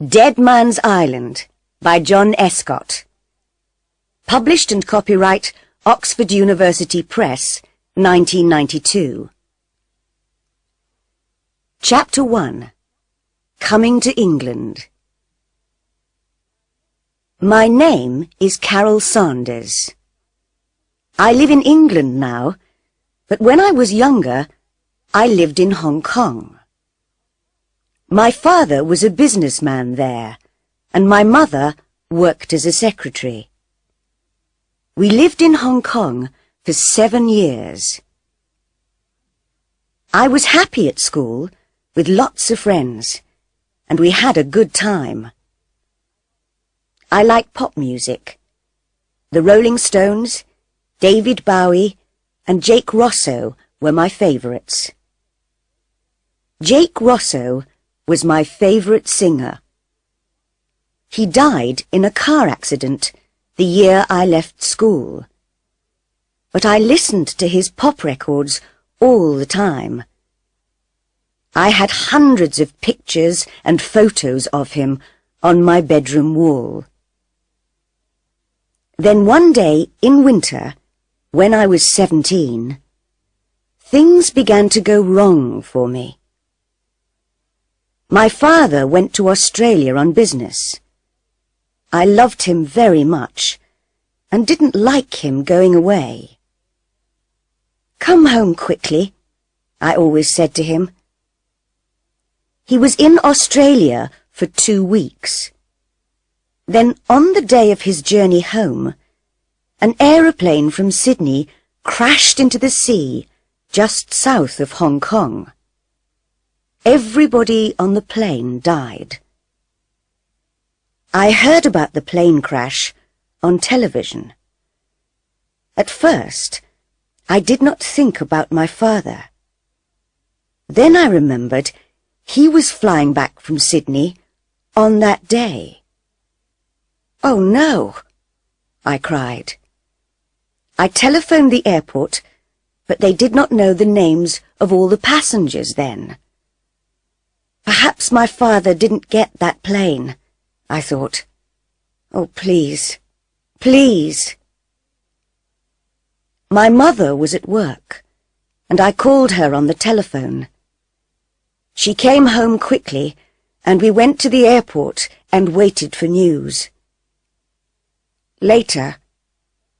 Dead Man's Island by John Escott. Published and copyright Oxford University Press, 1992. Chapter 1. Coming to England. My name is Carol Sanders. I live in England now, but when I was younger, I lived in Hong Kong. My father was a businessman there, and my mother worked as a secretary. We lived in Hong Kong for 7 years. I was happy at school, with lots of friends, and we had a good time. I like pop music. The Rolling Stones, David Bowie, and Jake Rosso were my favourites. Jake Rosso was my favourite singer. He died in a car accident the year I left school. But I listened to his pop records all the time. I had hundreds of pictures and photos of him on my bedroom wall. Then one day in winter, when I was 17, things began to go wrong for me. My father went to Australia on business. I loved him very much and didn't like him going away. "Come home quickly," I always said to him. He was in Australia for 2 weeks. Then on the day of his journey home, an aeroplane from Sydney crashed into the sea just south of Hong Kong. Everybody on the plane died. I heard about the plane crash on television. At first, I did not think about my father. Then I remembered he was flying back from Sydney on that day. "Oh no!" I cried. I telephoned the airport, but they did not know the names of all the passengers then. Perhaps my father didn't get that plane, I thought. Oh, please, please. My mother was at work, and I called her on the telephone. She came home quickly, and we went to the airport and waited for news. Later,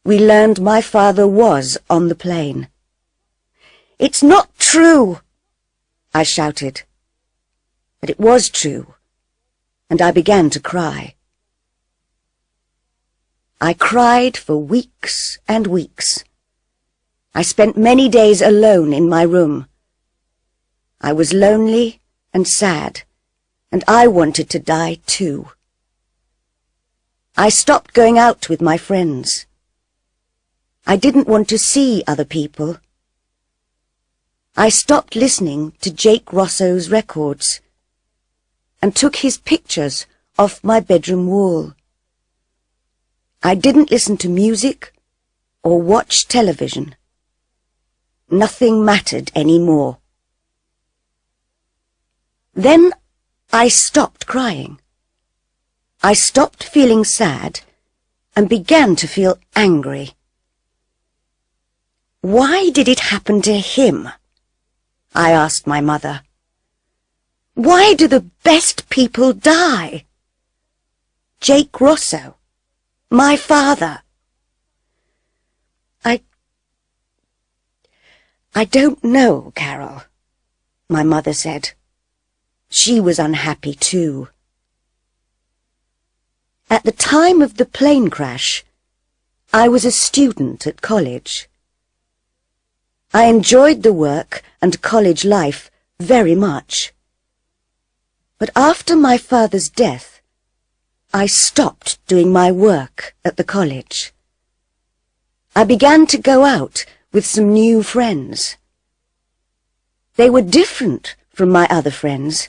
we learned my father was on the plane. "It's not true!" I shouted. But it was true, and I began to cry. I cried for weeks and weeks. I spent many days alone in my room. I was lonely and sad, and I wanted to die too. I stopped going out with my friends. I didn't want to see other people. I stopped listening to Jake Rosso's records and took his pictures off my bedroom wall. I didn't listen to music or watch television. Nothing mattered anymore. Then I stopped crying. I stopped feeling sad and began to feel angry. Why did it happen to him? I asked my mother. Why do the best people die? Jake Rosso, my father. I don't know, Carol, my mother said. She was unhappy too. At the time of the plane crash, I was a student at college. I enjoyed the work and college life very much. But after my father's death, I stopped doing my work at the college. I began to go out with some new friends. They were different from my other friends,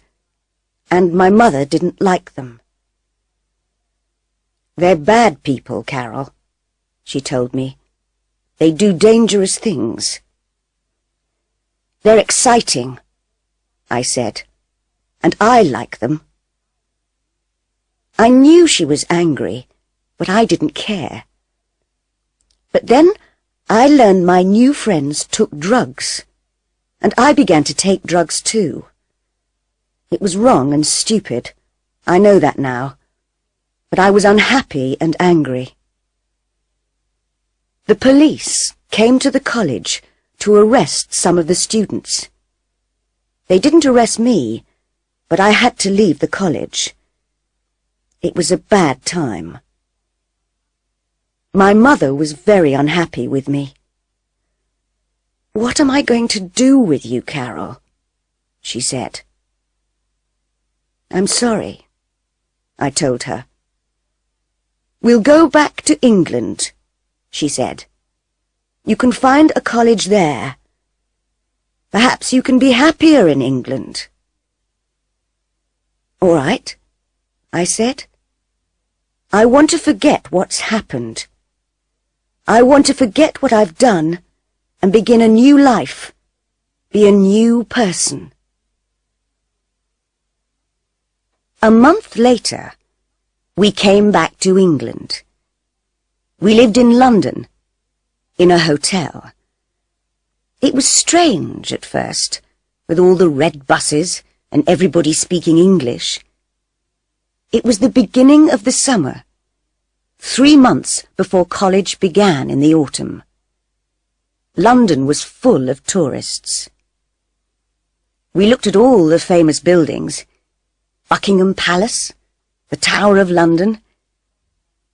and my mother didn't like them. "They're bad people, Carol," she told me. "They do dangerous things." "They're exciting," I said, "and I like them." I knew she was angry, but I didn't care. But then I learned my new friends took drugs, and I began to take drugs too. It was wrong and stupid. I know that now. But I was unhappy and angry. The police came to the college to arrest some of the students. They didn't arrest me, but I had to leave the college. It was a bad time. My mother was very unhappy with me. "What am I going to do with you, Carol?" she said. "I'm sorry," I told her. "We'll go back to England," she said. "You can find a college there. Perhaps you can be happier in England." "All right," I said. "I want to forget what's happened. I want to forget what I've done and begin a new life, be a new person." A month later, we came back to England. We lived in London, in a hotel. It was strange at first, with all the red buses and everybody speaking English. It was the beginning of the summer, 3 months before college began in the autumn. London was full of tourists. We looked at all the famous buildings, Buckingham Palace, the Tower of London,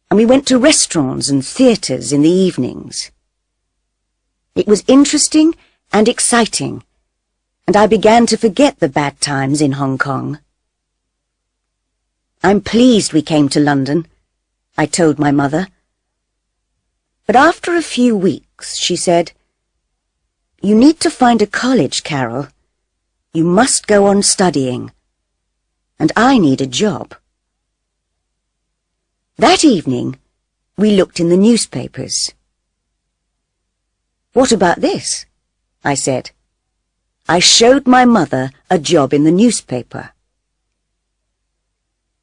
and we went to restaurants and theatres in the evenings. It was interesting and exciting, and I began to forget the bad times in Hong Kong. "I'm pleased we came to London," I told my mother. But after a few weeks, she said, "You need to find a college, Carol. You must go on studying. And I need a job." That evening, we looked in the newspapers. "What about this?" I said. I showed my mother a job in the newspaper.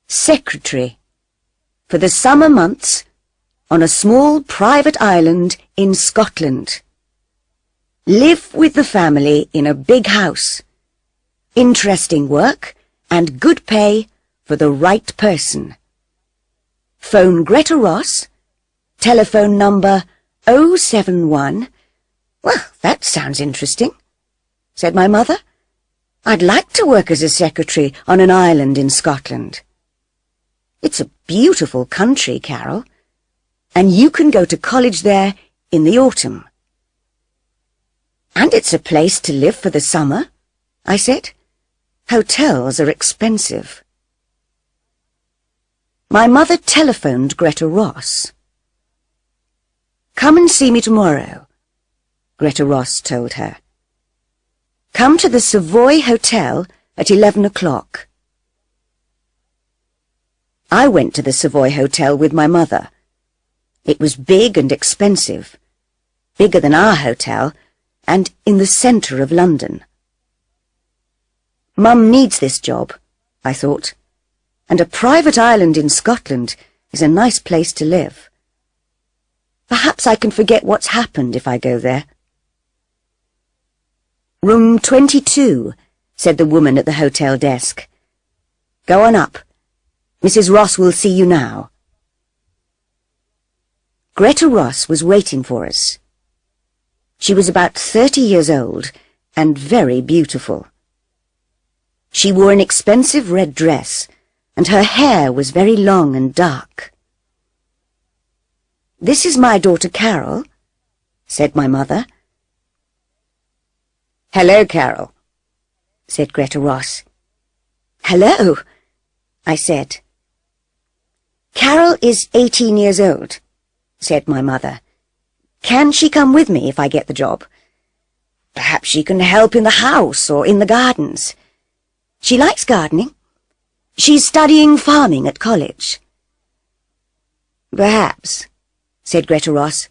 "Secretary, for the summer months, on a small private island in Scotland. Live with the family in a big house. Interesting work and good pay for the right person. Phone Greta Ross, telephone number 071. "Well, that sounds interesting," said my mother. "I'd like to work as a secretary on an island in Scotland. It's a beautiful country, Carol, and you can go to college there in the autumn." "And it's a place to live for the summer," I said. "Hotels are expensive." My mother telephoned Greta Ross. "Come and see me tomorrow," Greta Ross told her. "Come to the Savoy Hotel at 11 o'clock. I went to the Savoy Hotel with my mother. It was big and expensive, bigger than our hotel, and in the centre of London. Mum needs this job, I thought, and a private island in Scotland is a nice place to live. Perhaps I can forget what's happened if I go there. "Room 22, said the woman at the hotel desk. "Go on up. Mrs. Ross will see you now." Greta Ross was waiting for us. She was about 30 years old and very beautiful. She wore an expensive red dress, and her hair was very long and dark. "This is my daughter Carol," said my mother. "Hello, Carol," said Greta Ross. "Hello," I said. "Carol is 18 years old," said my mother. "Can she come with me if I get the job? Perhaps she can help in the house or in the gardens. She likes gardening. She's studying farming at college." "Perhaps," said Greta Ross.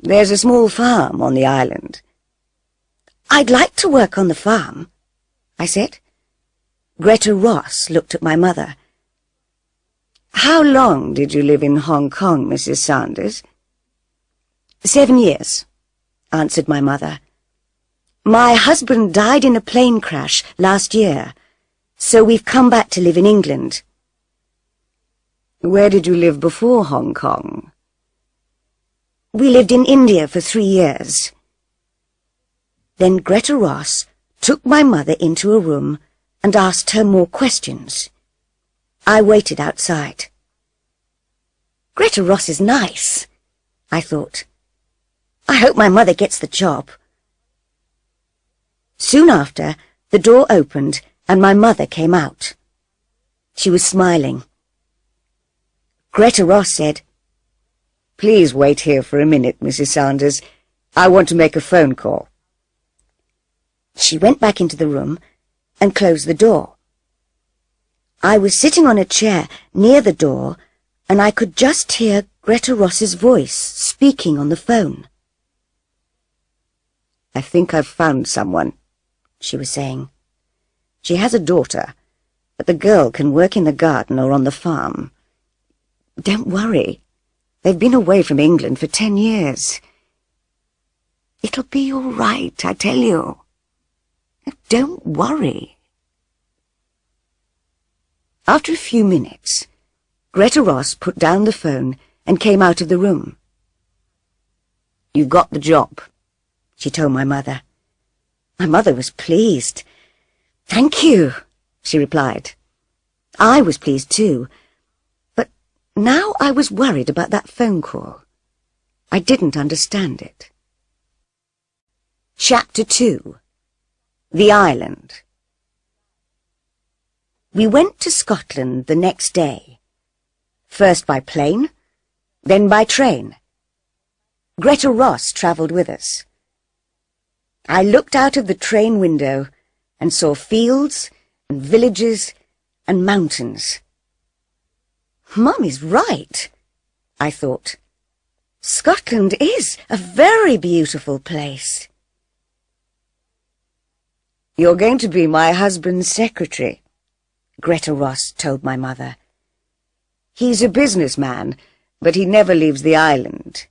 "There's a small farm on the island." "I'd like to work on the farm," I said. Greta Ross looked at my mother. How long did you live in Hong Kong, Mrs. Sanders? 7 years, answered my mother. My husband died in a plane crash last year, so we've come back to live in England. Where did you live before Hong Kong? We lived in India for 3 years. Then Greta Ross took my mother into a room and asked her more questions. I waited outside. Greta Ross is nice, I thought. I hope my mother gets the job. Soon after, the door opened and my mother came out. She was smiling. Greta Ross said, "Please wait here for a minute, Mrs. Sanders. I want to make a phone call." She went back into the room and closed the door. I was sitting on a chair near the door, and I could just hear Greta Ross's voice speaking on the phone. "I think I've found someone," she was saying. "She has a daughter, but the girl can work in the garden or on the farm. Don't worry. They've been away from England for 10 years. It'll be all right, I tell you. Don't worry." After a few minutes, Greta Ross put down the phone and came out of the room. "You got the job," she told my mother. My mother was pleased. "Thank you," she replied. I was pleased too, but now I was worried about that phone call. I didn't understand it. Chapter 2. The Island. We went to Scotland the next day, first by plane, then by train. Greta Ross travelled with us. I looked out of the train window and saw fields and villages and mountains. Mum is right, I thought. Scotland is a very beautiful place. "You're going to be my husband's secretary," Greta Ross told my mother. "He's a businessman, but he never leaves the island.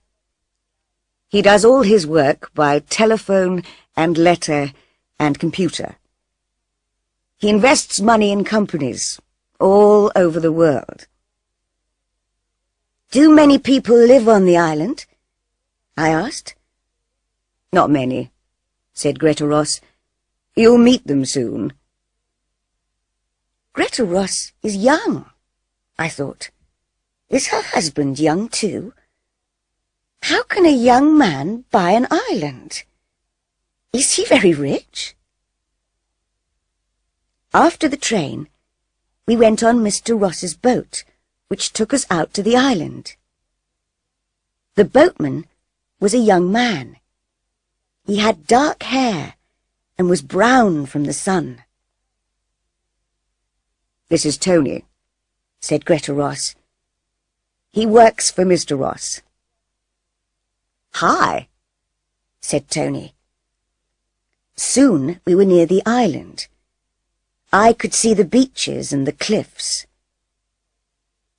He does all his work by telephone and letter and computer. He invests money in companies all over the world." "Do many people live on the island?" I asked. "Not many," said Greta Ross. "You'll meet them soon." Greta Ross is young, I thought. Is her husband young too? How can a young man buy an island? Is he very rich? After the train, we went on Mr. Ross's boat, which took us out to the island. The boatman was a young man. He had dark hair and was brown from the sun. "This is Tony," said Greta Ross. "He works for Mr. Ross." "Hi," said Tony. Soon we were near the island. I could see the beaches and the cliffs.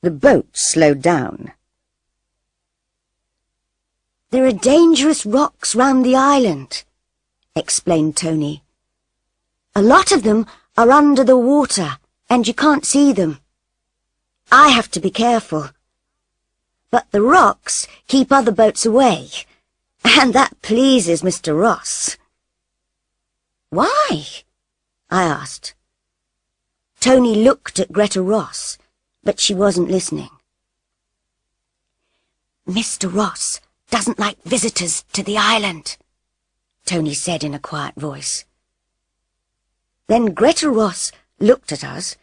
The boat slowed down. "There are dangerous rocks round the island," explained Tony. "A lot of them are under the water, and you can't see them. I have to be careful. But the rocks keep other boats away, and that pleases Mr. Ross." "Why?" I asked. Tony looked at Greta Ross, but she wasn't listening. "Mr. Ross doesn't like visitors to the island," Tony said in a quiet voice. Then Greta Ross looked at us,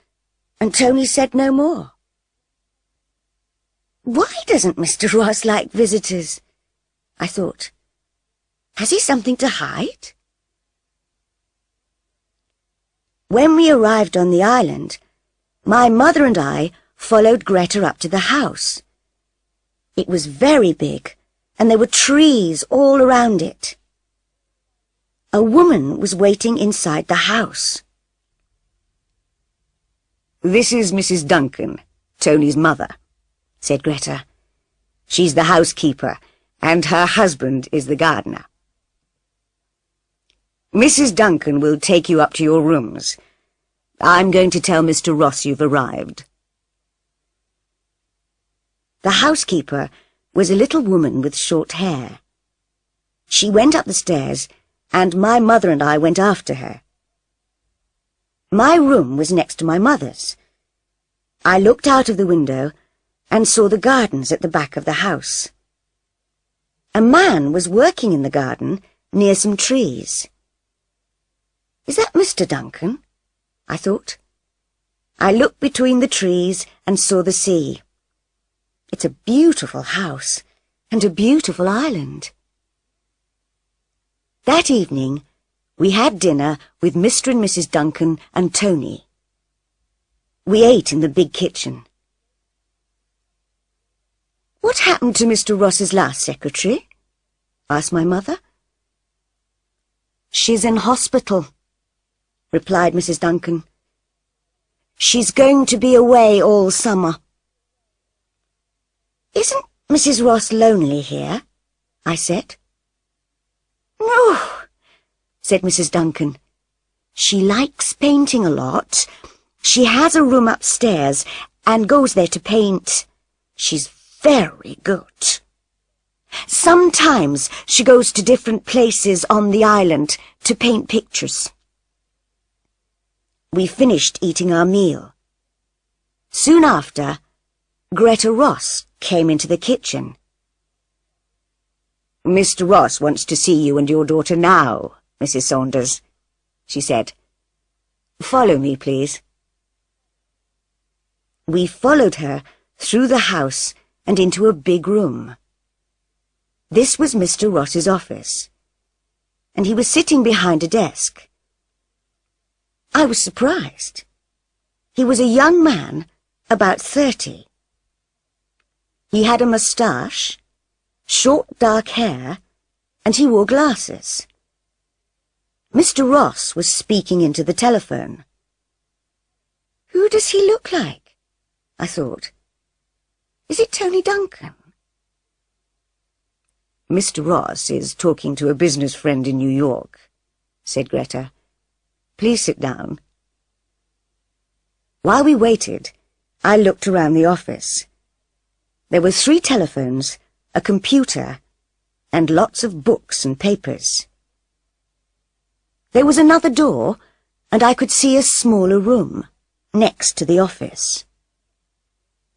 and Tony said no more. Why doesn't Mr. Ross like visitors? I thought. Has he something to hide? When we arrived on the island, my mother and I followed Greta up to the house. It was very big, and there were trees all around it. A woman was waiting inside the house. "This is Mrs. Duncan," Tony's mother," said Greta. "She's the housekeeper, and her husband is the gardener. Mrs. Duncan will take you up to your rooms. I'm going to tell Mr. Ross you've arrived." The housekeeper was a little woman with short hair. She went up the stairs, and my mother and I went after her. My room was next to my mother's. I looked out of the window and saw the gardens at the back of the house. A man was working in the garden near some trees. "Is that Mr. Duncan?" I thought. I looked between the trees and saw the sea. It's a beautiful house and a beautiful island. That evening, we had dinner with Mr. and Mrs. Duncan and Tony. We ate in the big kitchen. "What happened to Mr. Ross's last secretary?" asked my mother. "She's in hospital," replied Mrs. Duncan. "She's going to be away all summer." "Isn't Mrs. Ross lonely here?" I said. "No," said Mrs. Duncan. "She likes painting a lot. She has a room upstairs and goes there to paint. She's very good. Sometimes she goes to different places on the island to paint pictures." We finished eating our meal. Soon after, Greta Ross came into the kitchen. "Mr. Ross wants to see you and your daughter now, Mrs. Saunders," she said. "Follow me, please." We followed her through the house and into a big room. This was Mr. Ross's office, and he was sitting behind a desk. I was surprised. He was a young man, about 30. He had a moustache, short dark hair, and he wore glasses. Mr. Ross was speaking into the telephone. "Who does he look like?" I thought. "Is it Tony Duncan?" "Mr. Ross is talking to a business friend in New York," said Greta. "Please sit down." While we waited, I looked around the office. There were 3 telephones, a computer, and lots of books and papers. There was another door, and I could see a smaller room next to the office.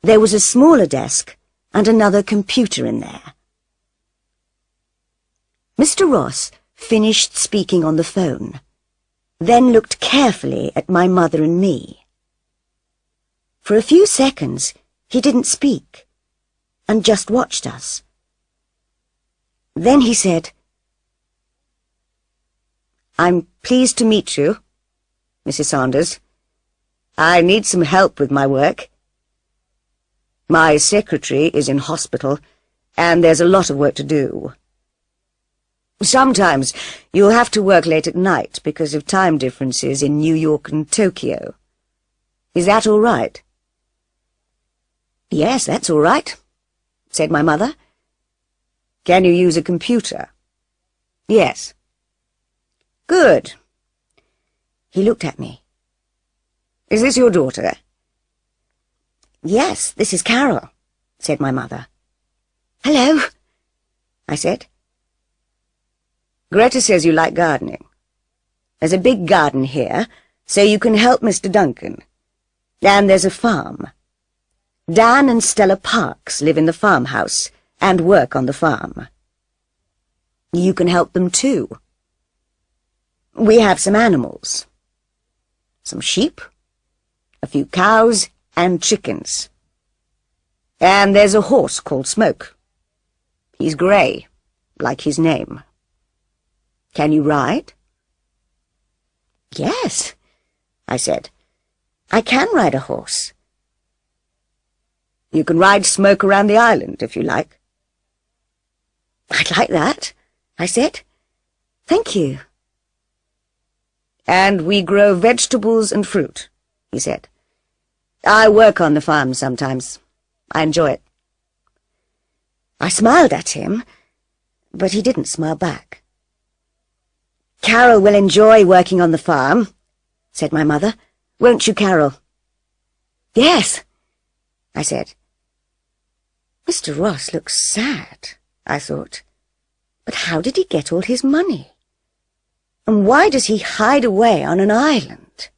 There was a smaller desk and another computer in there. Mr. Ross finished speaking on the phone, then looked carefully at my mother and me. For a few seconds, he didn't speak, and just watched us. Then he said, "I'm pleased to meet you, Mrs. Saunders. I need some help with my work. My secretary is in hospital, and there's a lot of work to do. Sometimes you'll have to work late at night because of time differences in New York and Tokyo. Is that all right?" "Yes, that's all right," said my mother. "Can you use a computer?" "Yes." "Good." He looked at me. "Is this your daughter?" "Yes, this is Carol," said my mother. "Hello," I said. "Greta says you like gardening. There's a big garden here, so you can help Mr. Duncan. And there's a farm. Dan and Stella Parks live in the farmhouse and work on the farm. You can help them too. We have some animals. Some sheep, a few cows, and chickens. And there's a horse called Smoke. He's grey, like his name. Can you ride?" "Yes," I said. "I can ride a horse." "You can ride Smoke around the island, if you like." "I'd like that," I said. "Thank you." "And we grow vegetables and fruit," he said. I work on the farm sometimes. I enjoy it." I smiled at him, but he didn't smile back. "Carol will enjoy working on the farm," said my mother. "Won't you, Carol?" "Yes," I said. Mr. Ross looks sad, I thought. But how did he get all his money? And why does he hide away on an island?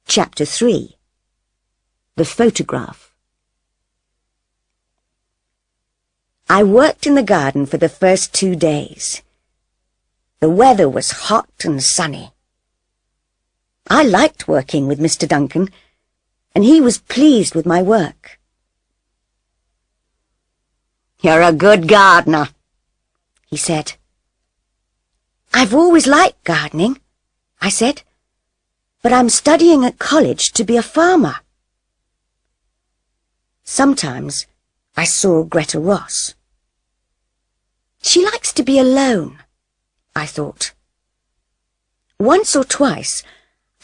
Chapter 3. The Photograph. I worked in the garden for the first 2 days. The weather was hot and sunny. I liked working with Mr. Duncan, and he was pleased with my work. "You're a good gardener," he said. "I've always liked gardening," I said, "but I'm studying at college to be a farmer." Sometimes I saw Greta Ross. She likes to be alone, I thought. Once or twice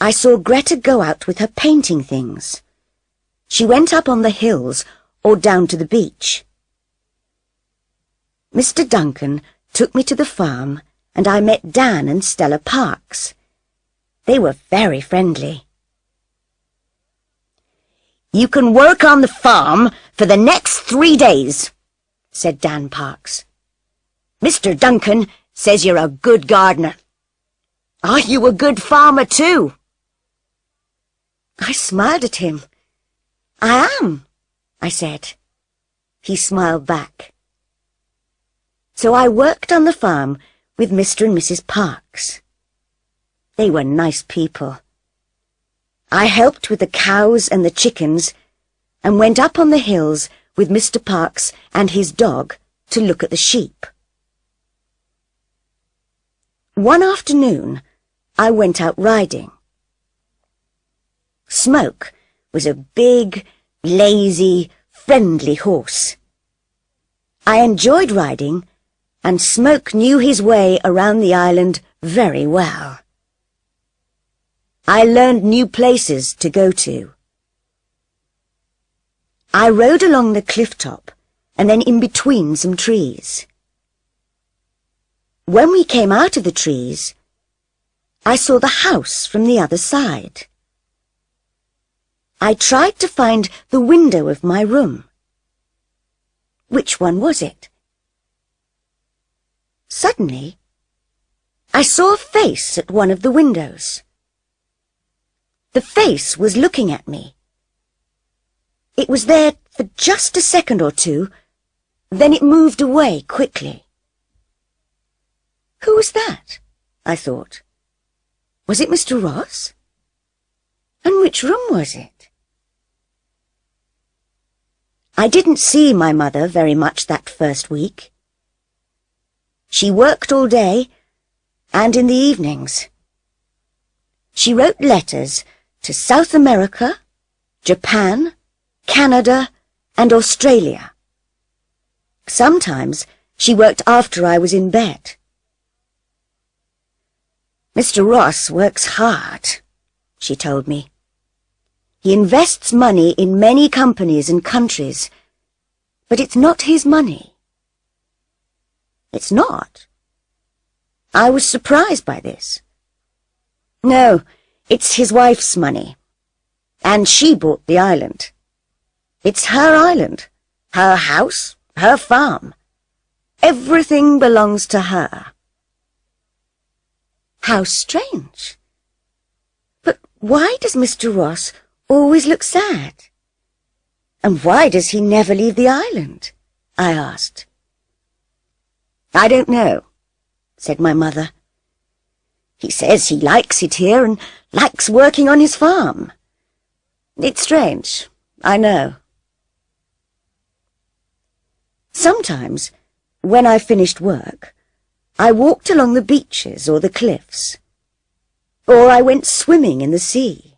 I saw Greta go out with her painting things. She went up on the hills or down to the beach. Mr. Duncan took me to the farm, and I met Dan and Stella Parks. They were very friendly. "You can work on the farm for the next 3 days," said Dan Parks. "Mr. Duncan says you're a good gardener. Are you a good farmer too?" I smiled at him. "I am," I said. He smiled back. So I worked on the farm with Mr. and Mrs. Parks. They were nice people. I helped with the cows and the chickens and went up on the hills with Mr. Parks and his dog to look at the sheep. One afternoon, I went out riding. Smoke was a big, lazy, friendly horse. I enjoyed riding, and Smoke knew his way around the island very well. I learned new places to go to. I rode along the cliff top and then in between some trees. When we came out of the trees, I saw the house from the other side. I tried to find the window of my room. Which one was it? Suddenly, I saw a face at one of the windows. The face was looking at me. It was there for just a second or two, then it moved away quickly. Who was that? I thought. Was it Mr. Ross? And which room was it? I didn't see my mother very much that first week. She worked all day and in the evenings. She wrote letters to South America, Japan, Canada, and Australia. Sometimes she worked after I was in bed. "Mr. Ross works hard," she told me. "He invests money in many companies and countries, but it's not his money." "It's not?" I was surprised by this. "No, it's his wife's money, and she bought the island. It's her island, her house, her farm. Everything belongs to her." How strange. But why does Mr. Ross always look sad? And why does he never leave the island? I asked. "I don't know," said my mother. "He says he likes it here and likes working on his farm. It's strange, I know." Sometimes, when I finished work, I walked along the beaches or the cliffs, or I went swimming in the sea.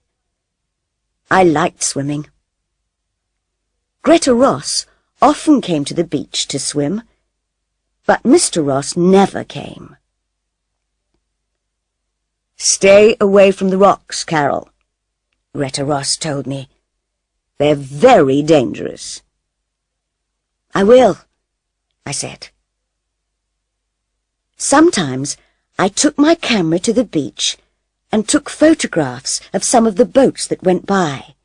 I liked swimming. Greta Ross often came to the beach to swim, but Mr. Ross never came. "Stay away from the rocks, Carol," Greta Ross told me. "They're very dangerous." "I will," I said. Sometimes I took my camera to the beach and took photographs of some of the boats that went by.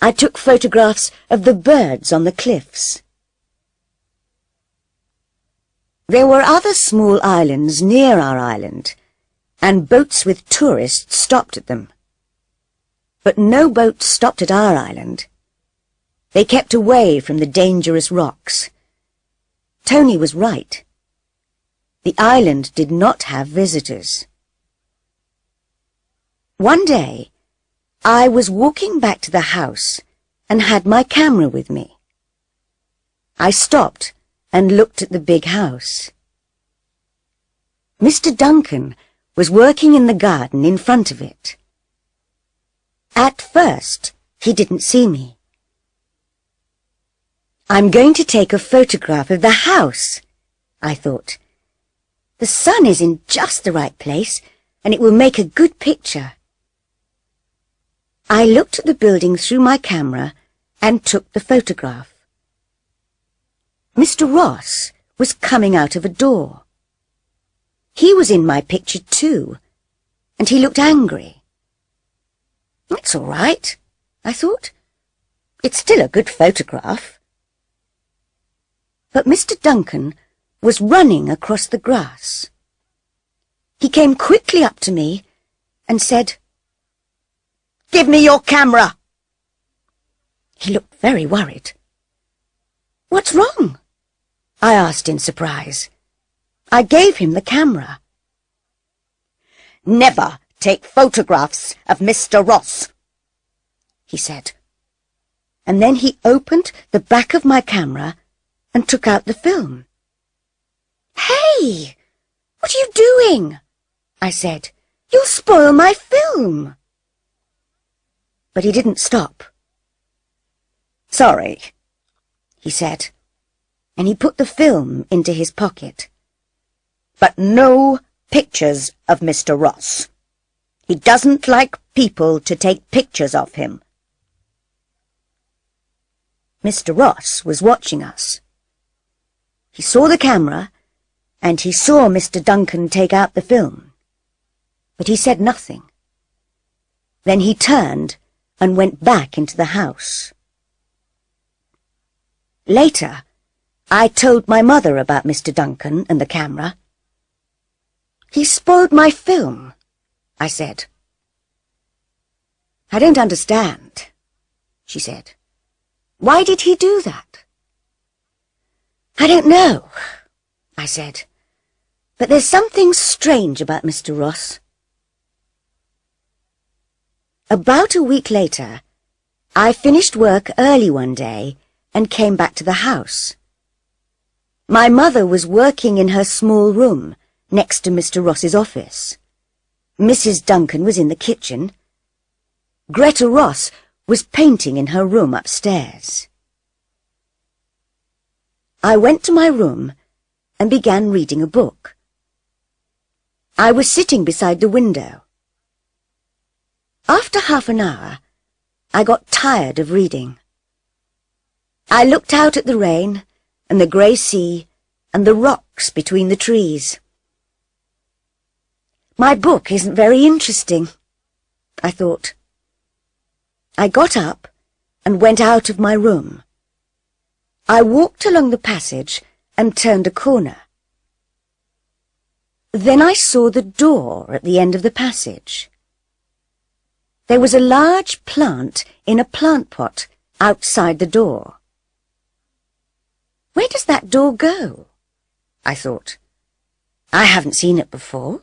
I took photographs of the birds on the cliffs. There were other small islands near our island, and boats with tourists stopped at them. But no boats stopped at our island. They kept away from the dangerous rocks. Tony was right. The island did not have visitors. One day, I was walking back to the house and had my camera with me. I stopped and looked at the big house. Mr. Duncan was working in the garden in front of it. At first, he didn't see me. "I'm going to take a photograph of the house," I thought. "The sun is in just the right place, and it will make a good picture." I looked at the building through my camera and took the photograph. Mr. Ross was coming out of a door. He was in my picture too, and he looked angry. "It's all right," I thought. "It's still a good photograph." But Mr. Duncan was running across the grass. He came quickly up to me and said, "Give me your camera." He looked very worried. "What's wrong?" I asked in surprise. I gave him the camera. "Never take photographs of Mr. Ross," he said. And then he opened the back of my camera and took out the film. "Hey, what are you doing?" I said. "You'll spoil my film." But he didn't stop. "Sorry," he said, and he put the film into his pocket. "But no pictures of Mr. Ross. He doesn't like people to take pictures of him." Mr. Ross was watching us. He saw the camera, and he saw Mr. Duncan take out the film. But he said nothing. Then he turned and went back into the house. Later, I told my mother about Mr. Duncan and the camera. "He spoiled my film," I said. "I don't understand," she said. "Why did he do that?" "I don't know," I said, "but there's something strange about Mr. Ross." About a week later, I finished work early one day and came back to the house. My mother was working in her small room next to Mr. Ross's office. Mrs. Duncan was in the kitchen. Greta Ross was painting in her room upstairs. I went to my room and began reading a book. I was sitting beside the window. After half an hour, I got tired of reading. I looked out at the rain and the grey sea and the rocks between the trees. My book isn't very interesting, I thought. I got up and went out of my room. I walked along the passage and turned a corner. Then I saw the door at the end of the passage. There was a large plant in a plant pot outside the door. Where does that door go? I thought. I haven't seen it before.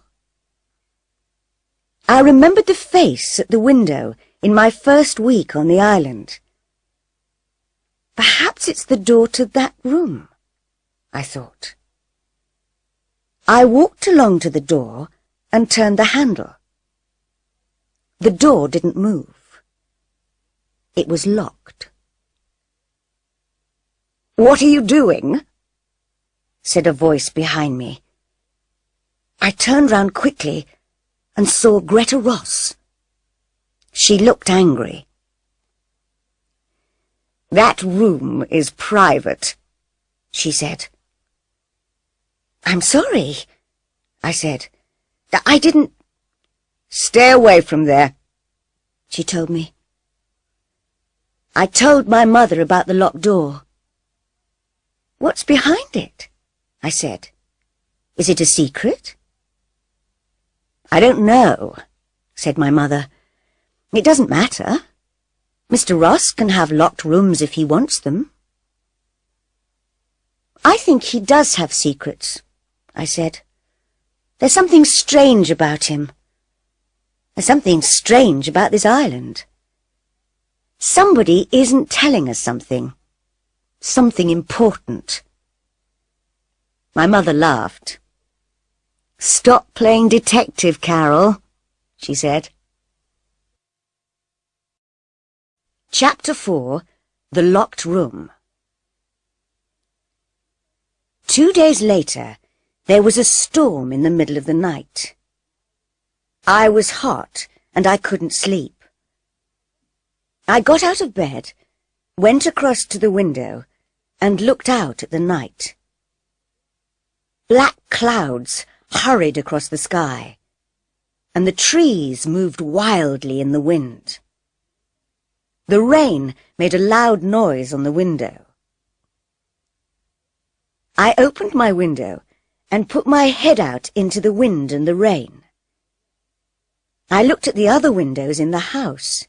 I remembered the face at the window in my first week on the island. Perhaps it's the door to that room, I thought. I walked along to the door and turned the handle. The door didn't move. It was locked. "What are you doing?" said a voice behind me. I turned round quickly and saw Greta Ross. She looked angry. "That room is private," she said. "I'm sorry," I said. "I didn't—" "Stay away from there," she told me. I told my mother about the locked door. "What's behind it?" I said. "Is it a secret?" "I don't know," said my mother. "It doesn't matter. Mr. Ross can have locked rooms if he wants them." "I think he does have secrets," I said. "There's something strange about him. There's something strange about this island. Somebody isn't telling us something. Something important." My mother laughed. "Stop playing detective, Carol," she said. Chapter 4. The Locked Room. 2 days later, there was a storm in the middle of the night. I was hot and I couldn't sleep. I got out of bed, went across to the window, and looked out at the night. Black clouds hurried across the sky, and the trees moved wildly in the wind. The rain made a loud noise on the window. I opened my window and put my head out into the wind and the rain. I looked at the other windows in the house.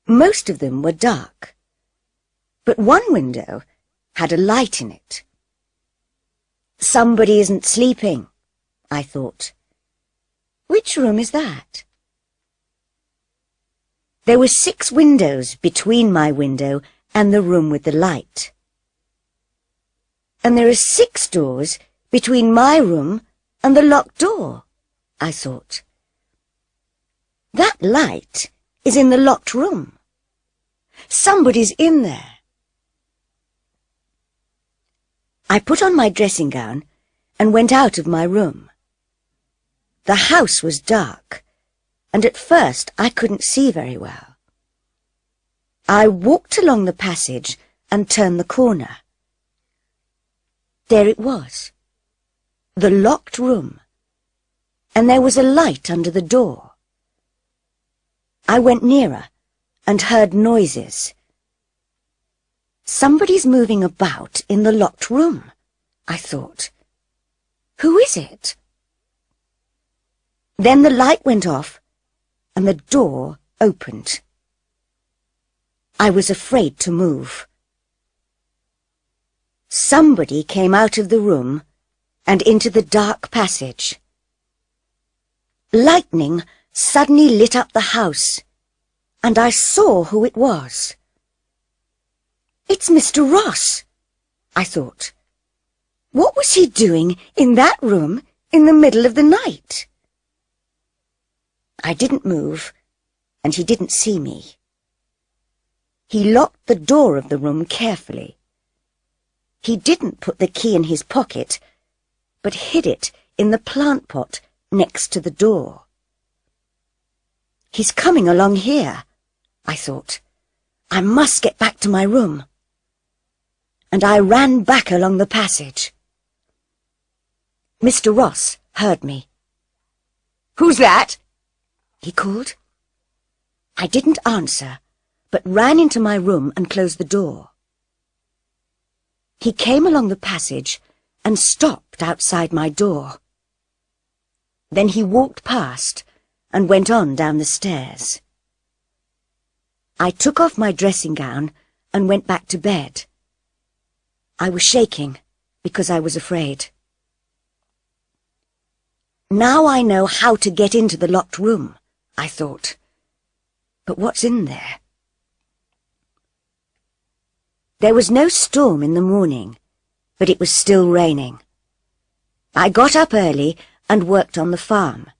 Most of them were dark, but one window had a light in it. "Somebody isn't sleeping," I thought. "Which room is that?" There were 6 windows between my window and the room with the light. "And there are 6 doors between my room and the locked door," I thought. "That light is in the locked room. Somebody's in there." I put on my dressing gown and went out of my room. The house was dark, and at first I couldn't see very well. I walked along the passage and turned the corner. There it was, the locked room, and there was a light under the door. I went nearer and heard noises. "Somebody's moving about in the locked room," I thought. "Who is it?" Then the light went off and the door opened. I was afraid to move. Somebody came out of the room and into the dark passage. Lightning suddenly lit up the house, and I saw who it was. "It's Mr. Ross," I thought. What was he doing in that room in the middle of the night? I didn't move, and he didn't see me. He locked the door of the room carefully. He didn't put the key in his pocket, but hid it in the plant pot next to the door. "He's coming along here," I thought. "I must get back to my room." And I ran back along the passage. Mr. Ross heard me. "Who's that?" he called. I didn't answer, but ran into my room and closed the door. He came along the passage and stopped outside my door. Then he walked past and went on down the stairs. I took off my dressing gown and went back to bed. I was shaking because I was afraid. Now I know how to get into the locked room, I thought. But what's in there? There was no storm in the morning, but it was still raining. I got up early and worked on the farm.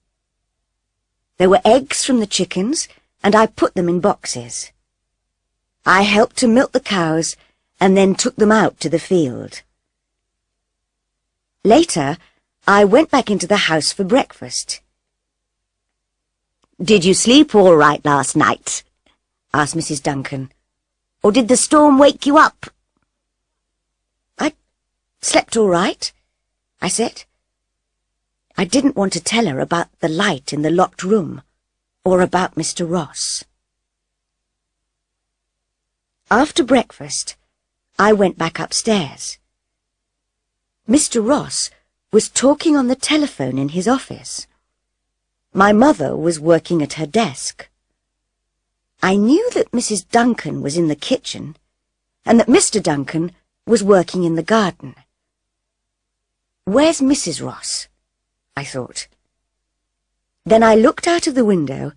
There were eggs from the chickens, and I put them in boxes. I helped to milk the cows and then took them out to the field. Later, I went back into the house for breakfast. "Did you sleep all right last night?" asked Mrs. Duncan. "Or did the storm wake you up?" "I slept all right," I said. I didn't want to tell her about the light in the locked room, or about Mr. Ross. After breakfast, I went back upstairs. Mr. Ross was talking on the telephone in his office. My mother was working at her desk. I knew that Mrs. Duncan was in the kitchen, and that Mr. Duncan was working in the garden. "Where's Mrs. Ross?" I thought. Then I looked out of the window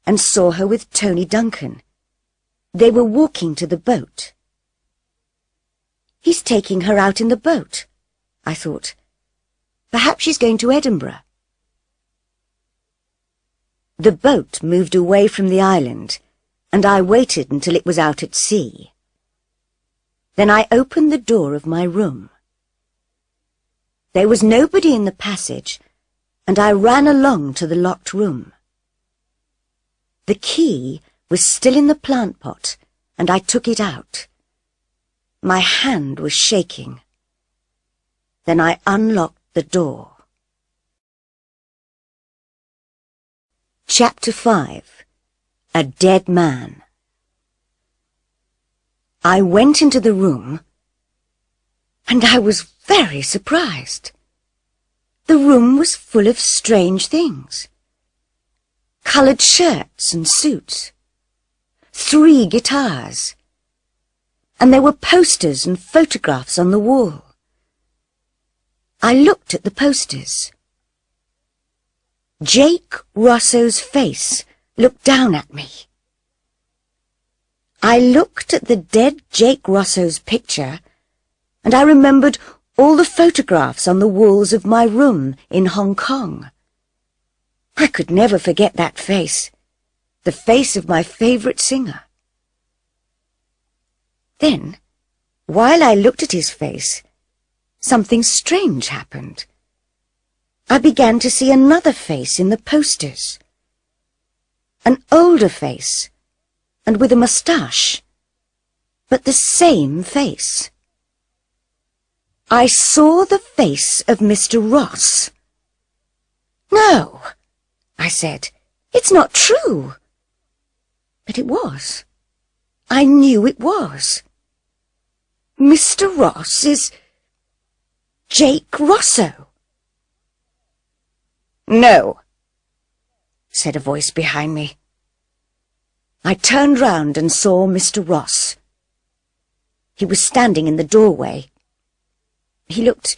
and saw her with Tony Duncan. They were walking to the boat. "He's taking her out in the boat," I thought. "Perhaps she's going to Edinburgh." The boat moved away from the island, and I waited until it was out at sea. Then I opened the door of my room. There was nobody in the passage, and I ran along to the locked room. The key was still in the plant pot, and I took it out. My hand was shaking. Then I unlocked the door. Chapter 5. A Dead Man. I went into the room, and I was very surprised. The room was full of strange things. Coloured shirts and suits. 3 guitars. And there were posters and photographs on the wall. I looked at the posters. Jake Rosso's face looked down at me. I looked at the dead Jake Rosso's picture, and I remembered all the photographs on the walls of my room in Hong Kong. I could never forget that face, the face of my favourite singer. Then, while I looked at his face, something strange happened. I began to see another face in the posters. An older face, and with a moustache, but the same face. I saw the face of Mr. Ross. "No," I said, "it's not true." But it was. I knew it was. Mr. Ross is Jake Rosso. "No," said a voice behind me. I turned round and saw Mr. Ross. He was standing in the doorway. He looked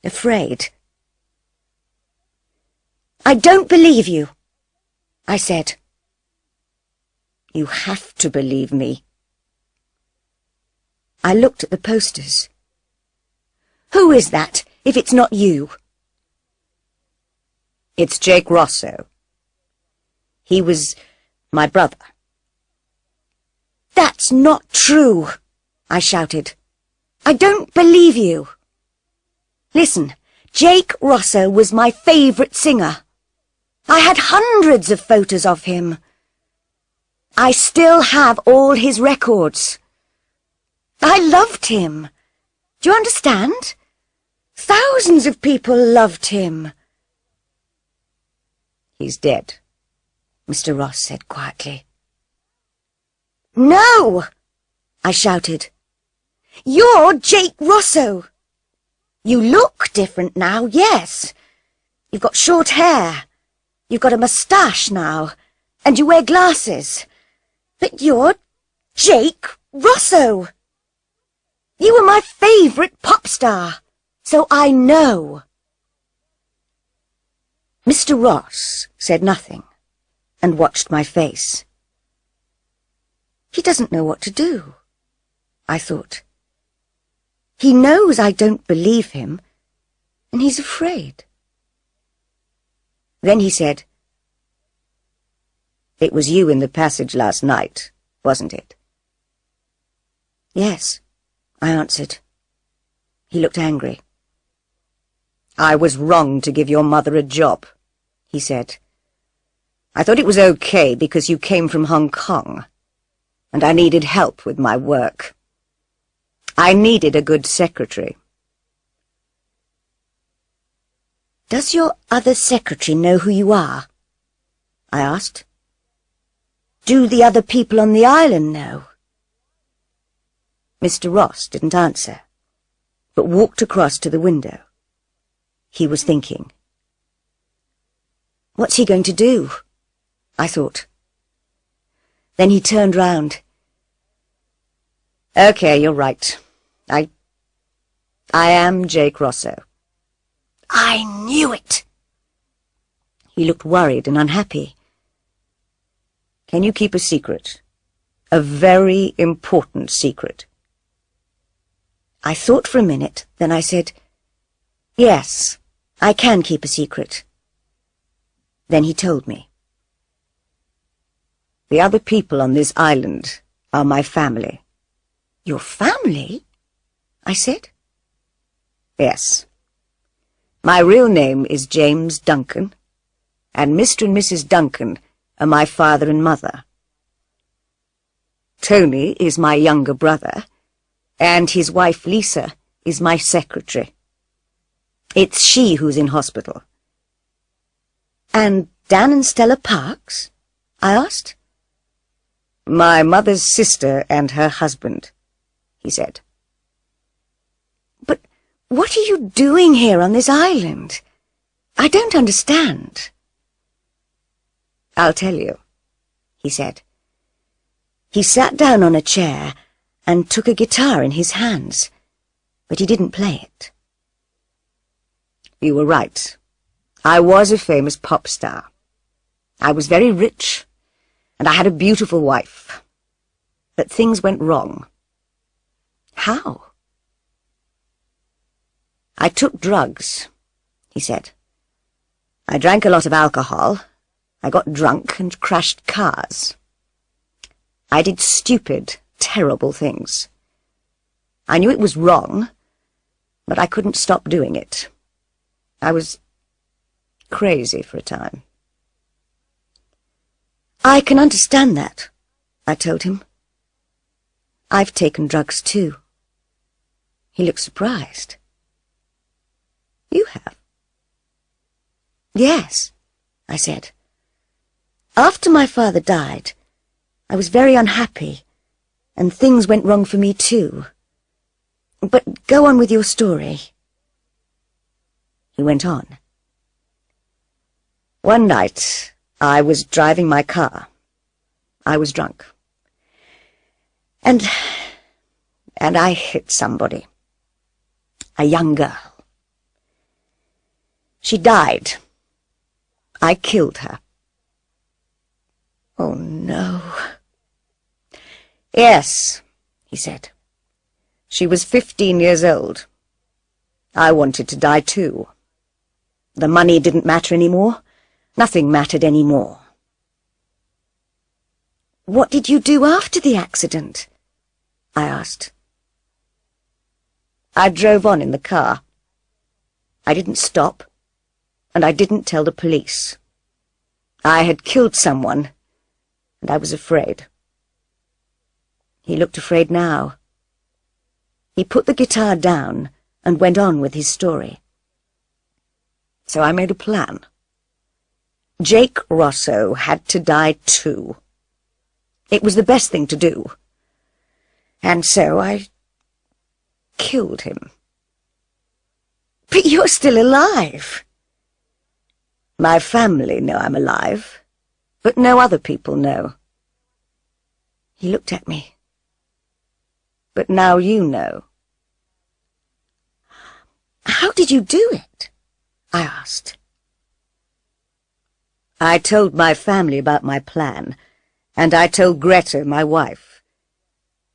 afraid. "I don't believe you," I said. "You have to believe me." I looked at the posters. "Who is that, if it's not you?" "It's Jake Rosso. He was my brother." "That's not true," I shouted. "I don't believe you." "Listen, Jake Rosso was my favourite singer. I had hundreds of photos of him. I still have all his records. I loved him. Do you understand? Thousands of people loved him." "He's dead," Mr. Ross said quietly. "No!" I shouted. "You're Jake Rosso. You look different now, yes. You've got short hair. You've got a moustache now, and you wear glasses. But you're Jake Rosso. You were my favourite pop star, so I know." Mr. Ross said nothing and watched my face. He doesn't know what to do, I thought. He knows I don't believe him, and he's afraid. Then he said, "It was you in the passage last night, wasn't it?" "Yes," I answered. He looked angry. "I was wrong to give your mother a job," he said. I thought it was okay because you came from Hong Kong, and I needed help with my work. I needed a good secretary. Does your other secretary know who you are? I asked. Do the other people on the island know? Mr. Ross didn't answer, but walked across to the window. He was thinking. What's he going to do? I thought. Then he turned round. Okay, you're right. I am Jake Rosso. I knew it! He looked worried and unhappy. Can you keep a secret? A very important secret. I thought for a minute, then I said, yes, I can keep a secret. Then he told me. The other people on this island are my family. Your family? I said. Yes. My real name is James Duncan, and Mr. and Mrs. Duncan are my father and mother. Tony is my younger brother, and his wife Lisa is my secretary. It's she who's in hospital. And Dan and Stella Parks? I asked. My mother's sister and her husband, he said. But what are you doing here on this island? I don't understand. I'll tell you, he said. He sat down on a chair and took a guitar in his hands, but he didn't play it. You were right. I was a famous pop star. I was very rich, and I had a beautiful wife. But things went wrong. How? I took drugs, he said. I drank a lot of alcohol. I got drunk and crashed cars. I did stupid, terrible things. I knew it was wrong, but I couldn't stop doing it. I was crazy for a time. I can understand that, I told him. I've taken drugs too. He looked surprised. You have? Yes, I said. After my father died, I was very unhappy, and things went wrong for me too. But go on with your story. He went on. One night, I was driving my car. I was drunk. And I hit somebody. A young girl. She died. I killed her. Oh, no. Yes, he said. She was 15 years old. I wanted to die too. The money didn't matter anymore. Nothing mattered anymore. What did you do after the accident? I asked. I drove on in the car. I didn't stop, and I didn't tell the police. I had killed someone, and I was afraid. He looked afraid now. He put the guitar down and went on with his story. So I made a plan. Jake Rosso had to die too. It was the best thing to do. And so I killed him. But you're still alive. My family know I'm alive, but no other people know. He looked at me. But now you know. How did you do it? I asked. I told my family about my plan, and I told Greta, my wife.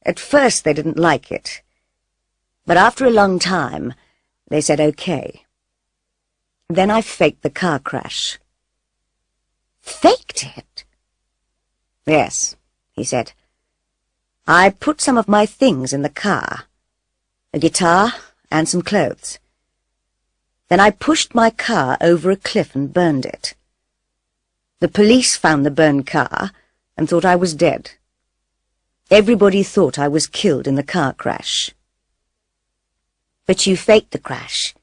At first they didn't like it, but after a long time they said okay. Then I faked the car crash. Faked it? Yes, he said. I put some of my things in the car, a guitar and some clothes. Then I pushed my car over a cliff and burned it. The police found the burned car and thought I was dead. Everybody thought I was killed in the car crash. "But you faked the crash,"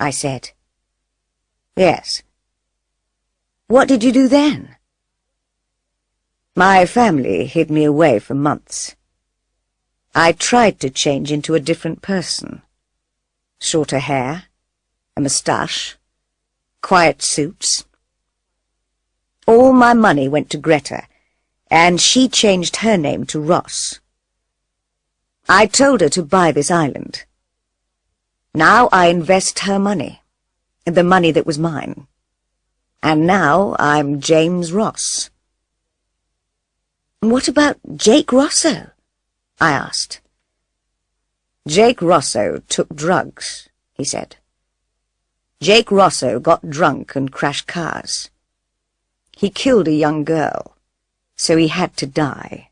I said. "Yes." "What did you do then?" "My family hid me away for months. I tried to change into a different person. Shorter hair, a moustache, quiet suits. All my money went to Greta, and she changed her name to Ross. I told her to buy this island. Now I invest her money, the money that was mine. And now I'm James Ross." "What about Jake Rosso?" I asked. "Jake Rosso took drugs," he said. "Jake Rosso got drunk and crashed cars. He killed a young girl, so he had to die.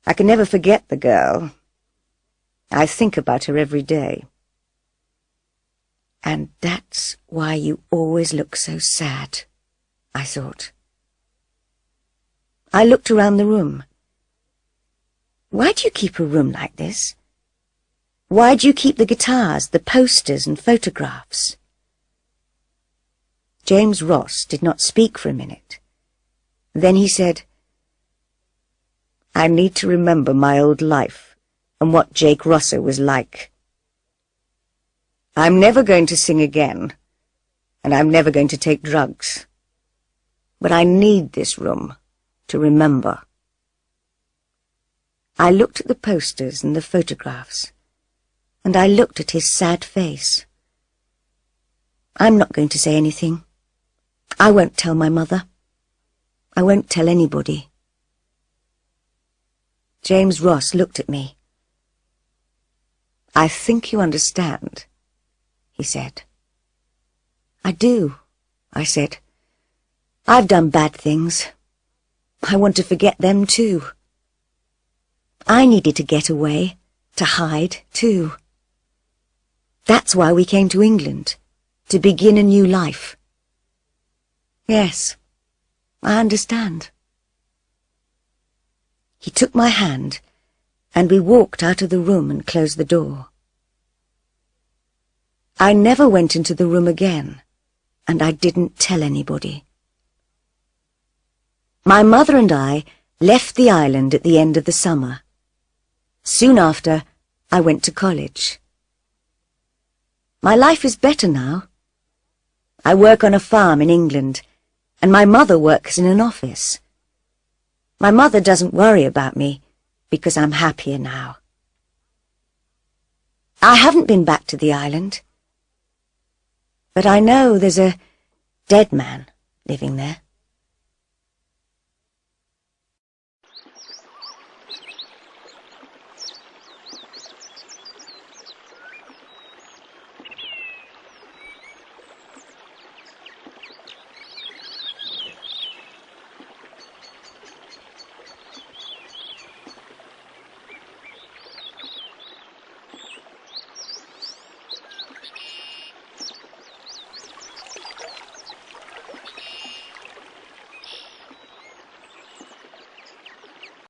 I can never forget the girl. I think about her every day." "And that's why you always look so sad," I thought. I looked around the room. "Why do you keep a room like this? Why do you keep the guitars, the posters and photographs?" James Ross did not speak for a minute. Then he said, "I need to remember my old life and what Jake Rosso was like. I'm never going to sing again, and I'm never going to take drugs. But I need this room to remember." I looked at the posters and the photographs, and I looked at his sad face. "I'm not going to say anything. I won't tell my mother. I won't tell anybody." James Ross looked at me. "I think you understand," he said. "I do," I said. "I've done bad things. I want to forget them too. I needed to get away, to hide too. That's why we came to England, to begin a new life." "Yes, I understand." He took my hand, and we walked out of the room and closed the door. I never went into the room again, and I didn't tell anybody. My mother and I left the island at the end of the summer. Soon after, I went to college. My life is better now. I work on a farm in England, and my mother works in an office. My mother doesn't worry about me because I'm happier now. I haven't been back to the island, but I know there's a dead man living there.